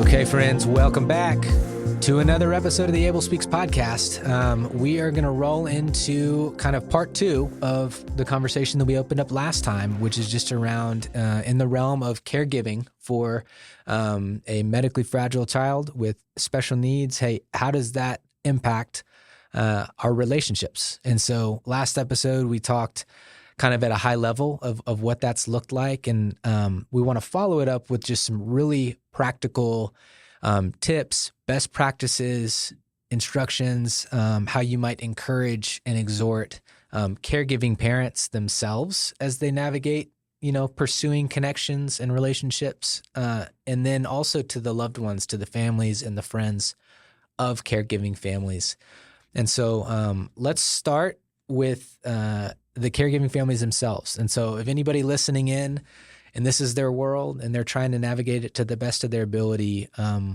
Okay, friends, welcome back to another episode of the Able Speaks podcast. We are going to roll into kind of part two of the conversation that we opened up last time, which is just around in the realm of caregiving for a medically fragile child with special needs. Hey, how does that impact our relationships? And so last episode, we talked kind of at a high level of what that's looked like. And we want to follow it up with just some really practical tips, best practices, instructions, how you might encourage and exhort caregiving parents themselves as they navigate, pursuing connections and relationships, and then also to the loved ones, to the families and the friends of caregiving families. And so let's start with the caregiving families themselves. And so if anybody listening in and this is their world and they're trying to navigate it to the best of their ability,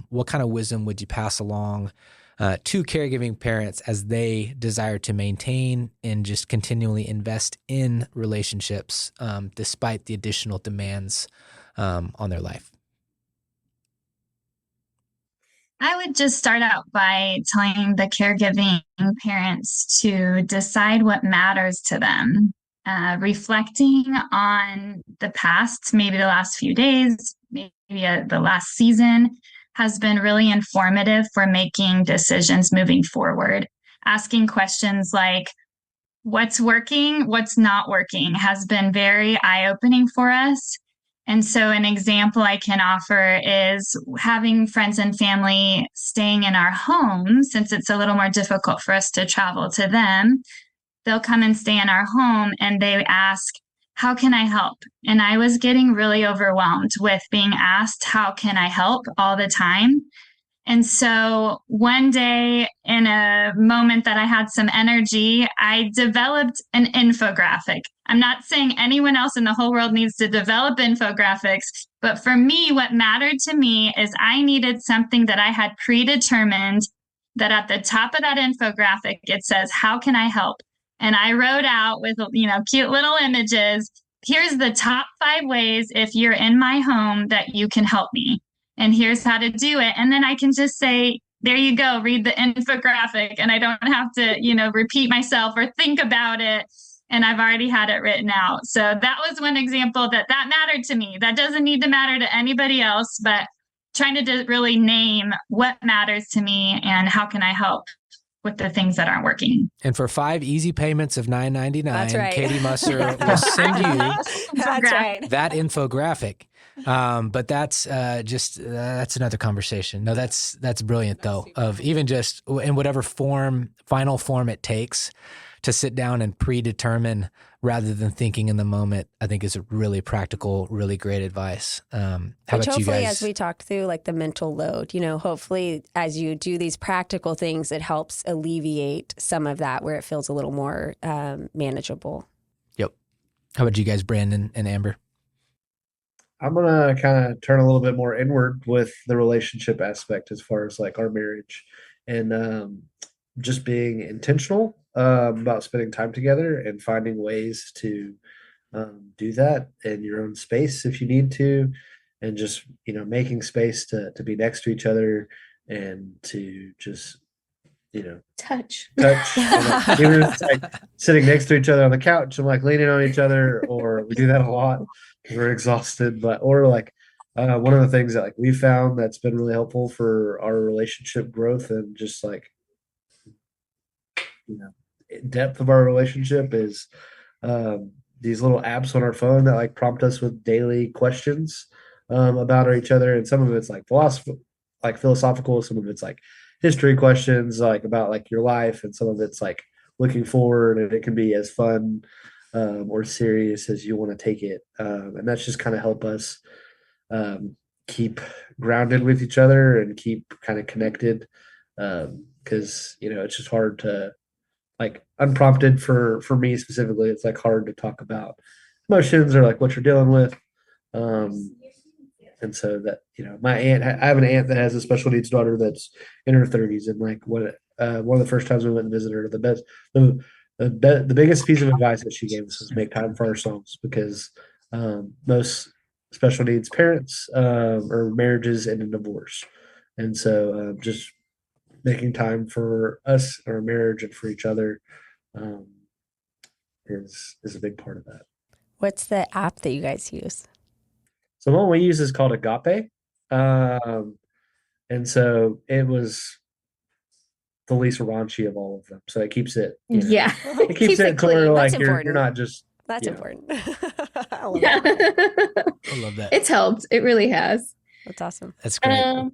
what kind of wisdom would you pass along to caregiving parents as they desire to maintain and just continually invest in relationships despite the additional demands on their life? I would just start out by telling the caregiving parents to decide what matters to them, reflecting on the past, maybe the last few days, maybe the last season has been really informative for making decisions moving forward. Asking questions like, what's working, what's not working has been very eye-opening for us. And so an example I can offer is having friends and family staying in our home, since it's a little more difficult for us to travel to them. They'll come and stay in our home and they ask, how can I help? And I was getting really overwhelmed with being asked, how can I help all the time? And so one day, in a moment that I had some energy, I developed an infographic. I'm not saying anyone else in the whole world needs to develop infographics, but for me, what mattered to me is I needed something that I had predetermined that at the top of that infographic, it says, how can I help? And I wrote out with, cute little images, here's the top 5 ways if you're in my home that you can help me. And here's how to do it. And then I can just say, there you go, read the infographic. And I don't have to, repeat myself or think about it. And I've already had it written out. So that was one example that mattered to me. That doesn't need to matter to anybody else, but trying to really name what matters to me and how can I help with the things that aren't working. And for 5 easy payments of $9.99, That's right. Katie Musser will send you that infographic. But that's that's another conversation. No, that's brilliant though, of even just in whatever final form it takes to sit down and predetermine rather than thinking in the moment, I think is a really practical, really great advice. How about you hopefully, guys? as we talked through like the mental load, hopefully as you do these practical things, it helps alleviate some of that where it feels a little more manageable. Yep. How about you guys, Brandon and Amber? I'm going to kind of turn a little bit more inward with the relationship aspect as far as like our marriage and just being intentional about spending time together and finding ways to do that in your own space if you need to, and just, making space to be next to each other and to just, touch. Even if it's like sitting next to each other on the couch and like leaning on each other, or we do that a lot because we're exhausted, or like one of the things that like we found that's been really helpful for our relationship growth and just like, depth of our relationship is these little apps on our phone that like prompt us with daily questions about each other. And some of it's like philosophical, some of it's like history questions, like about like your life, and some of it's like looking forward, and it can be as fun or serious as you want to take it. And that's just kind of help us keep grounded with each other and keep kind of connected. Because, it's just hard to, like, unprompted for me specifically, it's like hard to talk about emotions or like what you're dealing with. And so that, my aunt, I have an aunt that has a special needs daughter that's in her 30s. And like one of the first times we went and visited her, the biggest piece of advice that she gave us was make time for ourselves, because most special needs parents or marriages and a divorce. And so just making time for us, our marriage, and for each other is a big part of that. What's the app that you guys use? So the one we use is called Agape. And so it was the least raunchy of all of them. So it keeps it, Yeah. it keeps it to where clean. like That's you're important. not just. That's you know. important. I love Yeah. that. I love that. It's helped. It really has. That's awesome. That's great.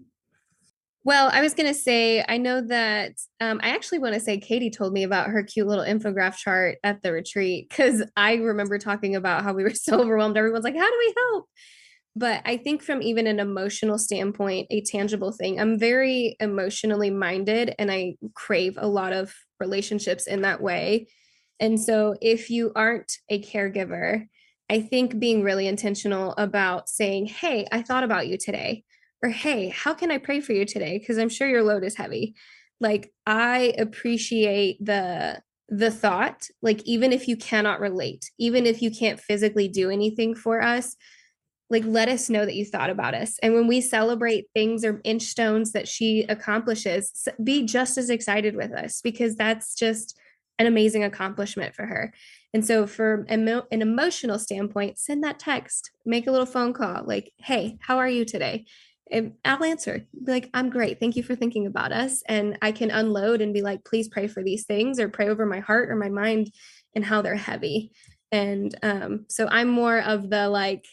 Well, I was going to say, I know that I actually want to say Katie told me about her cute little infograph chart at the retreat, because I remember talking about how we were so overwhelmed. Everyone's like, how do we help? But I think from even an emotional standpoint, a tangible thing, I'm very emotionally minded and I crave a lot of relationships in that way. And so if you aren't a caregiver, I think being really intentional about saying, hey, I thought about you today. Or, hey, how can I pray for you today? Because I'm sure your load is heavy. Like, I appreciate the thought, like, even if you cannot relate, even if you can't physically do anything for us, like, let us know that you thought about us. And when we celebrate things or inch stones that she accomplishes, be just as excited with us, because that's just an amazing accomplishment for her. And so for an emotional standpoint, send that text, make a little phone call, like, hey, how are you today? And I'll answer, be like, I'm great. Thank you for thinking about us. And I can unload and be like, please pray for these things, or pray over my heart or my mind and how they're heavy. And so I'm more of the like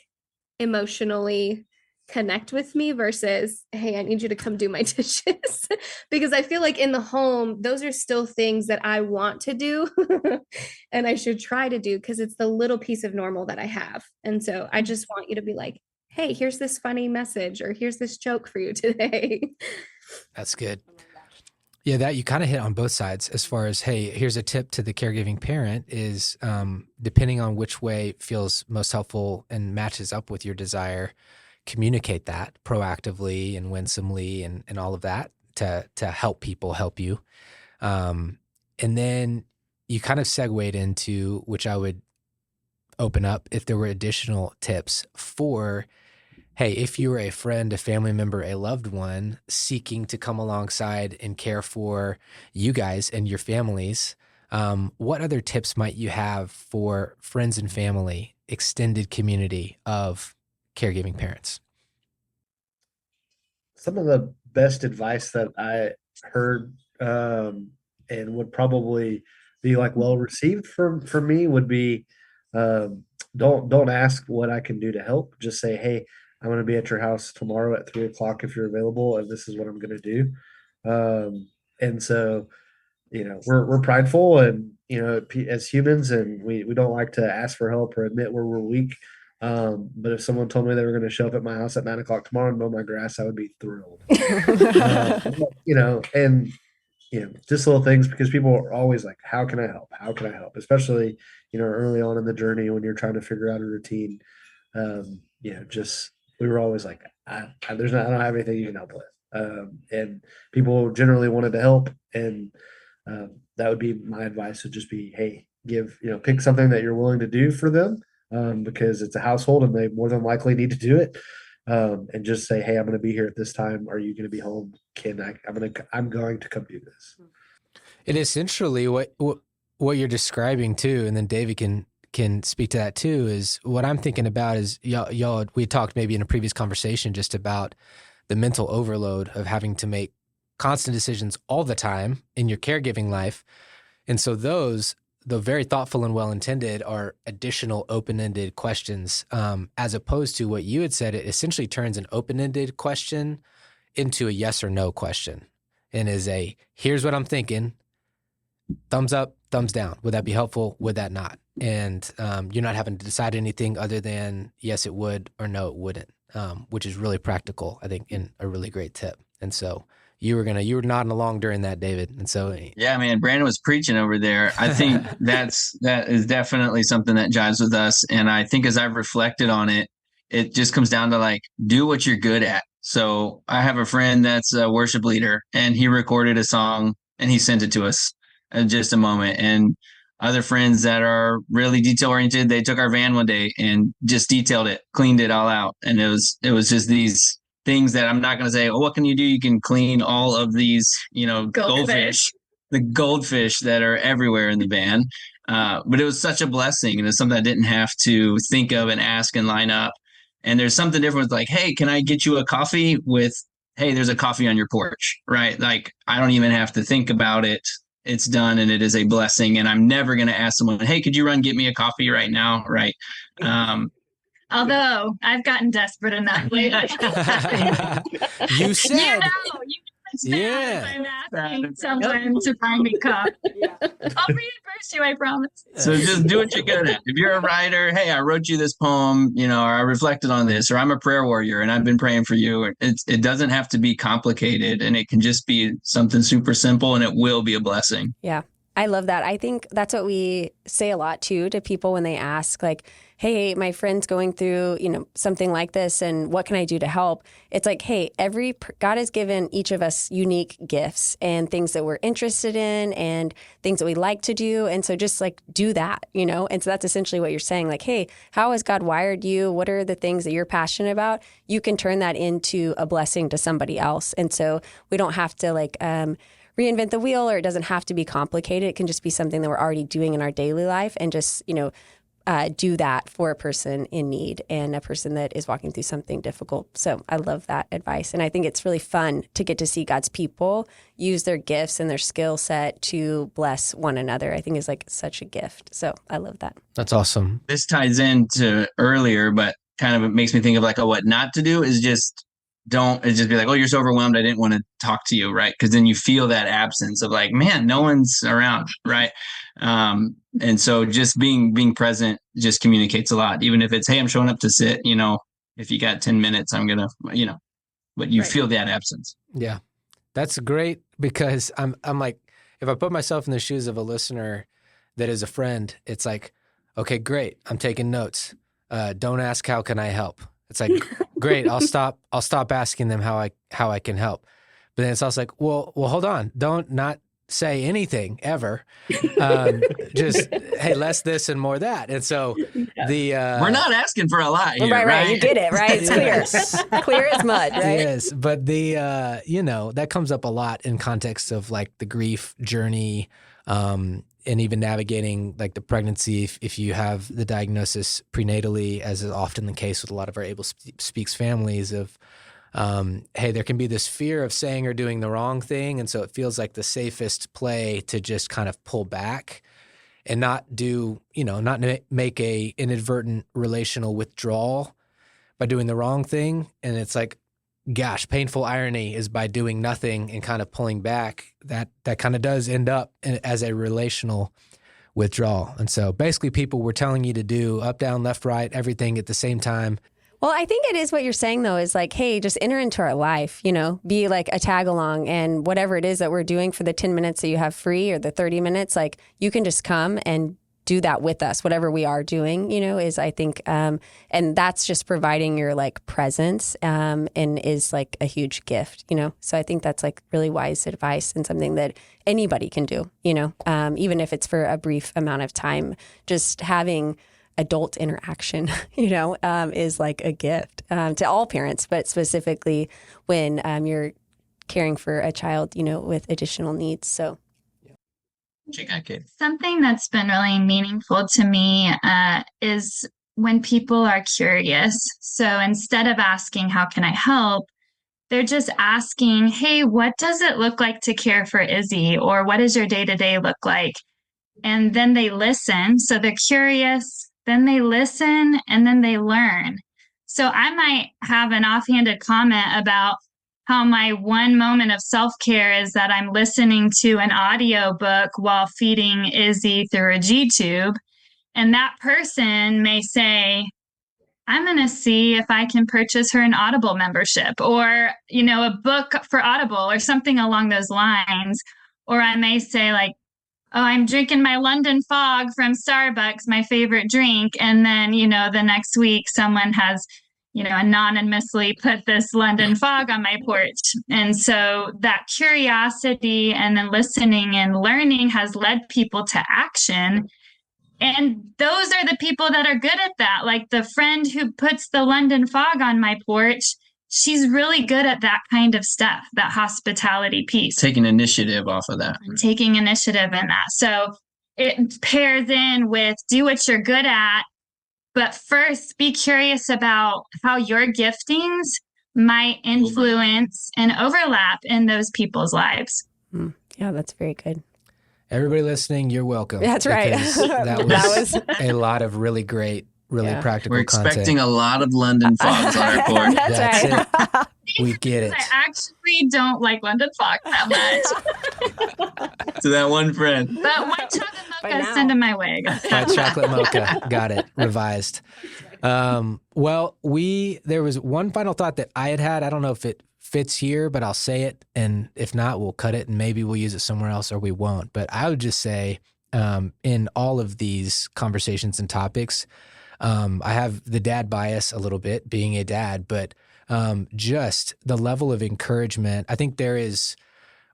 emotionally connect with me versus, hey, I need you to come do my dishes. Because I feel like in the home, those are still things that I want to do and I should try to do, because it's the little piece of normal that I have. And so I just want you to be like, hey, here's this funny message, or here's this joke for you today. That's good. Yeah, that you kind of hit on both sides as far as, hey, here's a tip to the caregiving parent is depending on which way feels most helpful and matches up with your desire, communicate that proactively and winsomely and all of that to help people help you. And then you kind of segued into, which I would open up if there were additional tips for, hey, if you were a friend, a family member, a loved one seeking to come alongside and care for you guys and your families, what other tips might you have for friends and family, extended community of caregiving parents? Some of the best advice that I heard and would probably be like well received for me would be don't ask what I can do to help. Just say, hey, I'm going to be at your house tomorrow at 3:00 if you're available, and this is what I'm going to do. And so, we're prideful, and as humans, and we don't like to ask for help or admit where we're weak. But if someone told me they were going to show up at my house at 9:00 tomorrow and mow my grass, I would be thrilled. And just little things, because people are always like, how can I help? How can I help? Especially, early on in the journey when you're trying to figure out a routine. We were always like, I don't have anything you can help with. And people generally wanted to help. And that would be my advice, would just be, hey, pick something that you're willing to do for them, because it's a household and they more than likely need to do it. And just say, hey, I'm going to be here at this time. Are you going to be home? I'm going to come do this. And essentially what you're describing too, and then David can speak to that too, is what I'm thinking about is y'all, we talked maybe in a previous conversation just about the mental overload of having to make constant decisions all the time in your caregiving life. And so those, though very thoughtful and well-intended, are additional open-ended questions, as opposed to what you had said. It essentially turns an open-ended question into a yes or no question, and is a, here's what I'm thinking, thumbs up, thumbs down. Would that be helpful? Would that not? And you're not having to decide anything other than yes, it would, or no, it wouldn't, which is really practical, I think, and a really great tip. And so you were nodding along during that, David. And so, yeah, man, Brandon was preaching over there. I think that is definitely something that jives with us. And I think as I've reflected on it, it just comes down to like, do what you're good at. So I have a friend that's a worship leader, and he recorded a song and he sent it to us in just a moment. And other friends that are really detail oriented. They took our van one day and just detailed it, cleaned it all out. And it was just these things that I'm not going to say, oh, what can you do? You can clean all of these, goldfish, the goldfish that are everywhere in the van. But it was such a blessing. And it's something I didn't have to think of and ask and line up. And there's something different with like, hey, can I get you a coffee with, hey, there's a coffee on your porch, right? Like, I don't even have to think about it. It's done, and it is a blessing. And I'm never going to ask someone, hey, could you get me a coffee right now? Right. Although I've gotten desperate enough lately. You said, yeah. I'm asking someone to buy me coffee. I'll reimburse you, I promise. So just do what you're good at. If you're a writer, hey, I wrote you this poem, or I reflected on this, or I'm a prayer warrior and I've been praying for you. It doesn't have to be complicated, and it can just be something super simple, and it will be a blessing. Yeah. I love that. I think that's what we say a lot too to people when they ask, like, hey, my friend's going through, something like this, and what can I do to help? It's like, hey, God has given each of us unique gifts and things that we're interested in and things that we like to do. And so just like do that, And so that's essentially what you're saying. Like, hey, how has God wired you? What are the things that you're passionate about? You can turn that into a blessing to somebody else. And so we don't have to reinvent the wheel, or it doesn't have to be complicated. It can just be something that we're already doing in our daily life, and just, do that for a person in need and a person that is walking through something difficult. So I love that advice. And I think it's really fun to get to see God's people use their gifts and their skill set to bless one another. I think is like such a gift. So I love that. That's awesome. This ties into earlier, but kind of it makes me think of like, what not to do is just just be like, oh, you're so overwhelmed, I didn't want to talk to you, right? Because then you feel that absence of like, man, no one's around, right? And so just being present just communicates a lot, even if it's, hey, I'm showing up to sit, if you got 10 minutes, I'm gonna, but you feel that absence. Yeah, that's great, because I'm like, if I put myself in the shoes of a listener that is a friend, it's like, okay, great, I'm taking notes. Don't ask, how can I help? It's like, great, I'll stop asking them how I can help. But then it's also like, well, hold on. Don't not say anything ever. Just, hey, less this and more that. And so we're not asking for a lot here, right? You get it, right? It's yes. clear as mud, right? Yes, but that comes up a lot in context of like the grief journey, and even navigating like the pregnancy, if you have the diagnosis prenatally, as is often the case with a lot of our Able Speaks families, of, hey, there can be this fear of saying or doing the wrong thing. And so it feels like the safest play to just kind of pull back and not do, not make a inadvertent relational withdrawal by doing the wrong thing. And it's like, gosh, painful irony is by doing nothing and kind of pulling back, that kind of does end up as a relational withdrawal. And so basically people were telling you to do up, down, left, right, everything at the same time. Well, I think it is what you're saying, though, is like, hey, just enter into our life, be like a tag along, and whatever it is that we're doing for the 10 minutes that you have free, or the 30 minutes, like you can just come and do that with us, whatever we are doing, is, I think, and that's just providing your like presence, and is like a huge gift, So I think that's like really wise advice, and something that anybody can do, even if it's for a brief amount of time. Just having adult interaction, is like a gift to all parents, but specifically when you're caring for a child, with additional needs. So. Something that's been really meaningful to me is when people are curious. So instead of asking, how can I help? They're just asking, hey, what does it look like to care for Izzy? Or what does your day-to-day look like? And then they listen. So they're curious, then they listen, and then they learn. So I might have an offhanded comment about how my one moment of self-care is that I'm listening to an audiobook while feeding Izzy through a G-tube. And that person may say, I'm going to see if I can purchase her an Audible membership, or, a book for Audible, or something along those lines. Or I may say like, oh, I'm drinking my London Fog from Starbucks, my favorite drink. And then, the next week someone has anonymously put this London fog on my porch. And so that curiosity and then listening and learning has led people to action. And those are the people that are good at that. Like the friend who puts the London fog on my porch, she's really good at that kind of stuff, that hospitality piece. Taking initiative off of that. Taking initiative in that. So it pairs in with do what you're good at, but first be curious about how your giftings might influence and overlap in those people's lives. Yeah, that's very good. Everybody listening, you're welcome. That's right. That was a lot of really great, really practical We're content. expecting a lot of London fogs on our porch. That's right. It. We get it. I actually don't like London fog that To that one friend. much. But one chocolate mocha, send them my way. White chocolate mocha. Got it. Revised. Well, there was one final thought that I had. I don't know if it fits here, but I'll say it. And if not, we'll cut it and maybe we'll use it somewhere else or we won't. But I would just say in all of these conversations and topics, I have the dad bias a little bit, being a dad, but just the level of encouragement, I think there is,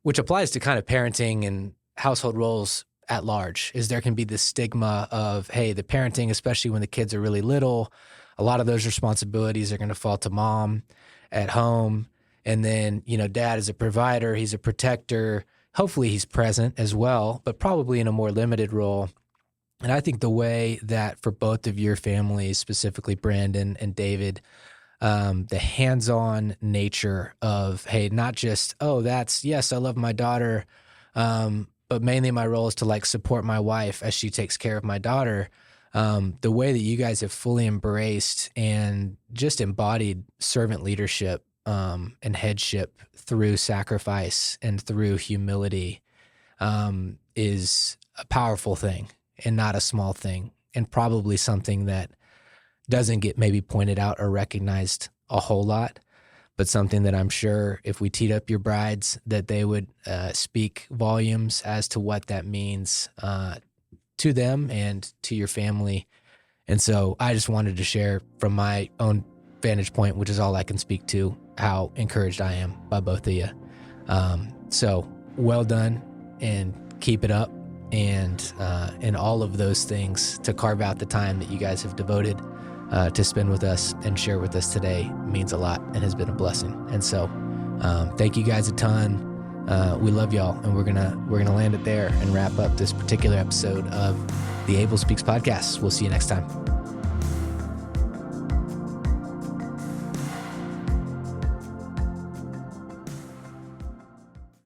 which applies to kind of parenting and household roles at large, is there can be this stigma of, hey, the parenting, especially when the kids are really little, a lot of those responsibilities are going to fall to mom at home. And then, dad is a provider, he's a protector. Hopefully he's present as well, but probably in a more limited role. And I think the way that for both of your families, specifically Brandon and David, the hands-on nature of, hey, not just, yes, I love my daughter, but mainly my role is to support my wife as she takes care of my daughter. The way that you guys have fully embraced and just embodied servant leadership and headship through sacrifice and through humility is a powerful thing and not a small thing, and probably something that doesn't get maybe pointed out or recognized a whole lot, but something that I'm sure if we teed up your brides that they would speak volumes as to what that means to them and to your family. And so I just wanted to share from my own vantage point, which is all I can speak to, how encouraged I am by both of you. So well done and keep it up. And all of those things, to carve out the time that you guys have devoted to spend with us and share with us today means a lot and has been a blessing. And so thank you guys a ton. We love y'all, and we're gonna land it there and wrap up this particular episode of the Able Speaks podcast. We'll see you next time.